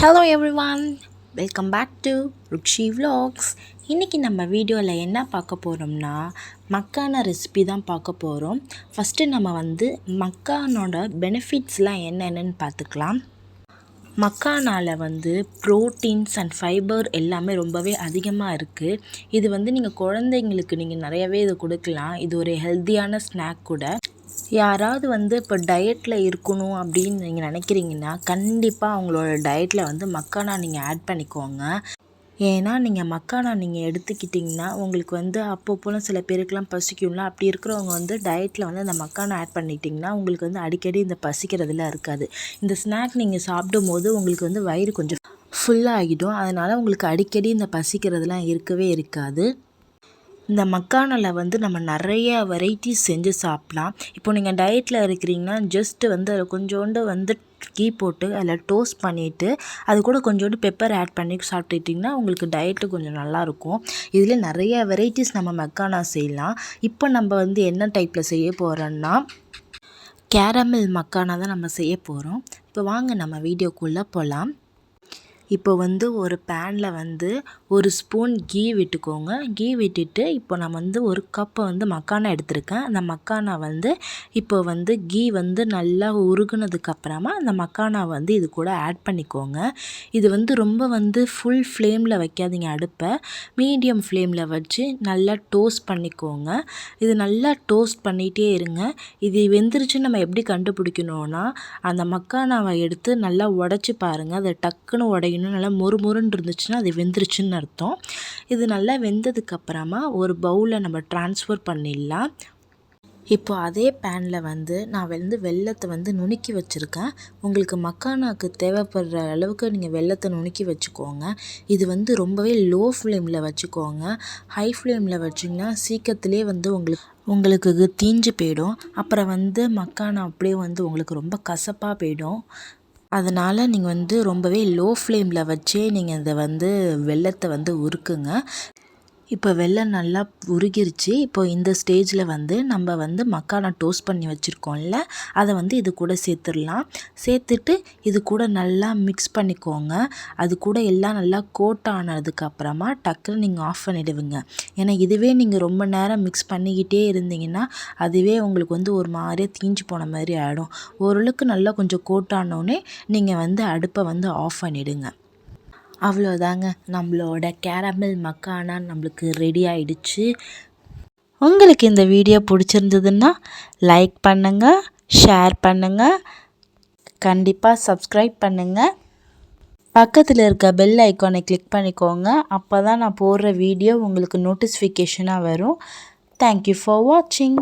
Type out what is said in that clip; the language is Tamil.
Hello everyone, welcome back to Rukshi vlogs. இன்றைக்கி நம்ம வீடியோவில் என்ன பார்க்க போகிறோம்னா மக்கானா ரெசிபி தான் பார்க்க போகிறோம். ஃபஸ்ட்டு நம்ம மக்கானோட பெனிஃபிட்ஸ்லாம் என்னென்னு பார்த்துக்கலாம். மக்கானால் ப்ரோட்டீன்ஸ் அண்ட் ஃபைபர் எல்லாமே ரொம்பவே அதிகமாக இருக்குது. இது நீங்கள் குழந்தைங்களுக்கு நீங்கள் நிறையவே இது கொடுக்கலாம். இது ஒரு ஹெல்த்தியான ஸ்நாக் கூட. யாராவது இப்போ டயட்டில் இருக்கணும் அப்படின்னு நீங்கள் நினைக்கிறீங்கன்னா கண்டிப்பாக அவங்களோட டயட்டில் மக்கானா நீங்கள் ஆட் பண்ணிக்கோங்க. ஏன்னா நீங்கள் மக்கானா நீங்கள் எடுத்துக்கிட்டிங்கன்னா உங்களுக்கு அப்பப்போலாம் சில பேருக்குலாம் பசிக்கும்ல, அப்படி இருக்கிறவங்க டயட்டில் அந்த மக்கானா ஆட் பண்ணிட்டிங்கன்னா உங்களுக்கு அடிக்கடி இந்த பசிக்கிறதுலாம் இருக்காது. இந்த ஸ்நாக் நீங்கள் சாப்பிடும்போது உங்களுக்கு வயிறு கொஞ்சம் ஃபுல்லாகிடும். அதனால் உங்களுக்கு அடிக்கடி இந்த பசிக்கிறதுலாம் இருக்கவே இருக்காது. இந்த மக்கானாவில் நம்ம நிறைய வெரைட்டிஸ் செஞ்சு சாப்பிட்லாம். இப்போ நீங்கள் டயட்டில் இருக்கிறீங்கன்னா ஜஸ்ட்டு அதில் கொஞ்சோண்டு கீ போட்டு அதில் டோஸ்ட் பண்ணிவிட்டு அது கூட கொஞ்சோண்டு பெப்பர் ஆட் பண்ணி சாப்பிட்டுட்டிங்கன்னா உங்களுக்கு டயட்டு கொஞ்சம் நல்லாயிருக்கும். இதில் நிறைய வெரைட்டிஸ் நம்ம மக்கானா செய்யலாம். இப்போ நம்ம என்ன டைப்பில் செய்ய போகிறோன்னா கேரமல் மக்கானா தான் நம்ம செய்ய போகிறோம். இப்போ வாங்க நம்ம வீடியோக்குள்ளே போகலாம். இப்போ ஒரு பேனில் ஒரு ஸ்பூன் கீ விட்டுக்கோங்க. கீ விட்டுட்டு இப்போ நான் ஒரு கப்பு மக்கானா எடுத்திருக்கேன். அந்த மக்கானா இப்போ கீ நல்லா உருகுனதுக்கப்புறமா அந்த மக்கானா இது கூட ஆட் பண்ணிக்கோங்க. இது ரொம்ப ஃபுல் ஃப்ளேமில் வைக்காதீங்க அடுப்பை. மீடியம் ஃப்ளேமில் வச்சு நல்லா டோஸ்ட் பண்ணிக்கோங்க. இது நல்லா டோஸ்ட் பண்ணிகிட்டே இருங்க. இது வெந்துருச்சுன்னு நம்ம எப்படி கண்டுபிடிக்கணும்னா அந்த மக்கானாவை எடுத்து நல்லா உடச்சி பாருங்கள். அதை டக்குன்னு உடையும். நல்லா மொறுமொறுன்னு இருந்துச்சுன்னா அது வெந்துருச்சுன்னு அர்த்தம். இது நல்லா வெந்ததுக்கப்புறமா ஒரு பவுலில் நம்ம ட்ரான்ஸ்ஃபர் பண்ணிடலாம். இப்போ அதே பேனில் நான் வெல்லத்தை நுணுக்கி வச்சுருக்கேன். உங்களுக்கு மக்கானாக்கு தேவைப்படுற அளவுக்கு நீங்கள் வெல்லத்தை நுணுக்கி வச்சுக்கோங்க. இது ரொம்பவே லோ ஃப்ளேமில் வச்சுக்கோங்க. ஹை ஃப்ளேமில் வச்சிங்கன்னா சீக்கிரத்துலேயே உங்களுக்கு தீஞ்சு போயிடும். அப்புறம் மக்கானா அப்படியே உங்களுக்கு ரொம்ப கசப்பாக போயிடும். அதனால் நீங்கள் ரொம்பவே லோ ஃப்ளேமில் வச்சே நீங்கள் இதை வெல்லத்தை உருக்குங்க. இப்போ வெல்லம் நல்லா உருகிருச்சு. இப்போ இந்த ஸ்டேஜில் நம்ம மக்கானா டோஸ்ட் பண்ணி வச்சுருக்கோம்ல, அதை இது கூட சேர்த்துடலாம். சேர்த்துட்டு இது கூட நல்லா மிக்ஸ் பண்ணிக்கோங்க. அது கூட எல்லாம் நல்லா கோட் ஆனதுக்கப்புறமா டக்குன்னு நீங்கள் ஆஃப் பண்ணிவிடுவீங்க. ஏன்னா இதுவே நீங்கள் ரொம்ப நேரம் மிக்ஸ் பண்ணிக்கிட்டே இருந்தீங்கன்னா அதுவே உங்களுக்கு ஒரு மாதிரியே தீஞ்சு போன மாதிரி ஆகிடும். ஓரளவுக்கு நல்லா கொஞ்சம் கோட் ஆனோடனே நீங்கள் அடுப்பை ஆஃப் பண்ணிவிடுங்க. அவ்வளோதாங்க, நம்மளோட கேரமல் மக்கானா நம்மளுக்கு ரெடி ஆயிடுச்சு. உங்களுக்கு இந்த வீடியோ பிடிச்சிருந்ததுன்னா லைக் பண்ணுங்கள், ஷேர் பண்ணுங்கள், கண்டிப்பாக சப்ஸ்கிரைப் பண்ணுங்கள். பக்கத்தில் இருக்க பெல் ஐக்கானை கிளிக் பண்ணிக்கோங்க. அப்போ தான் நான் போடுற வீடியோ உங்களுக்கு நோட்டிஃபிகேஷனாக வரும். தேங்க்யூ ஃபார் வாட்சிங்.